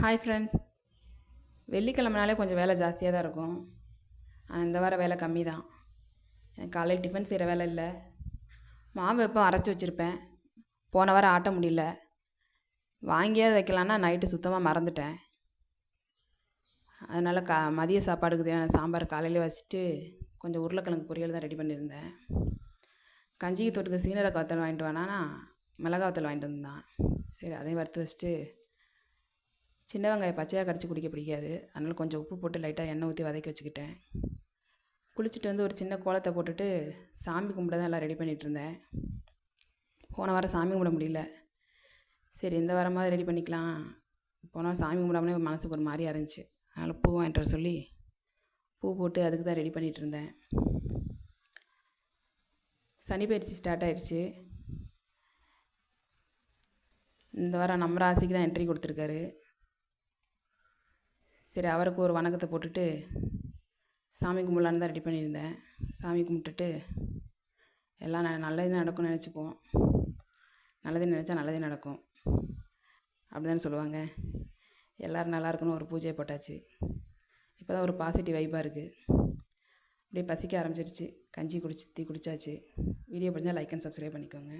Hi friends. வெள்ளிக்கிழமைனாலே கொஞ்சம் வேலை ஜாஸ்தியாக தான் இருக்கும். ஆனால் இந்த வாரம் வேலை கம்மி தான். எனக்கு காலையில் டிஃபன் செய்கிற வேலை இல்லை. மாவு எப்போ அரைச்சி வச்சுருப்பேன். போன வாரம் ஆட்ட முடியல. வாங்கியாவது வைக்கலான்னா நைட்டு சுத்தமாக மறந்துட்டேன். அதனால் மதிய சாப்பாடுக்கு தேவையான சாம்பார் காலையிலே வச்சுட்டு கொஞ்சம் உருளைக்கிழங்கு பொரியல் தான் ரெடி பண்ணியிருந்தேன். கஞ்சிக்கு தொட்டுக்க சீனரை வத்தல் வாங்கிட்டு வேணான்னா மிளகா வத்தல் வாங்கிட்டு வந்தான். சரி, அதையும் வறுத்து வச்சுட்டு சின்ன வெங்காயம் பச்சையாக கடிச்சு குடிக்க பிடிக்காது. அதனால் கொஞ்சம் உப்பு போட்டு லைட்டாக எண்ணெய் ஊற்றி வதக்கி வச்சுக்கிட்டேன். குளிச்சுட்டு வந்து ஒரு சின்ன கோலத்தை போட்டுட்டு சாமி கும்பிட தான் எல்லாம் ரெடி பண்ணிகிட்டு இருந்தேன். போன வாரம் சாமி கும்பிட முடியல. சரி, இந்த வாரமாவது ரெடி பண்ணிக்கலாம். போன வாரம் சாமி கும்பிடாமலே மனசுக்கு ஒரு மாதிரியாக இருந்துச்சு. அதனால் பூ வாங்கிட்டு வர சொல்லி பூ போட்டு அதுக்கு தான் ரெடி பண்ணிகிட்டு இருந்தேன். சனி பயிற்சி ஸ்டார்ட் ஆயிடுச்சு. இந்த வாரம் நம்ம ராசிக்கு தான் என்ட்ரி கொடுத்துருக்காரு. சரி, அவருக்கு ஒரு வணக்கத்தை போட்டுட்டு சாமி கும்பிடலான்னு தான் ரெடி பண்ணியிருந்தேன். சாமி கும்பிட்டுட்டு எல்லாம் நல்லது நடக்கும்னு நினச்சிப்போம். நல்லது நினச்சா நல்லதே நடக்கும் அப்படி தானே சொல்லுவாங்க. எல்லோரும் நல்லா இருக்கணும் ஒரு பூஜையை போட்டாச்சு. இப்போ தான் ஒரு பாசிட்டிவ் வைப்பாக இருக்குது. அப்படியே பசிக்க ஆரம்பிச்சிருச்சு. கஞ்சி குடிச்சாச்சு. வீடியோ பிடிச்சா லைக் அண்ட் சப்ஸ்கிரைப் பண்ணிக்கோங்க.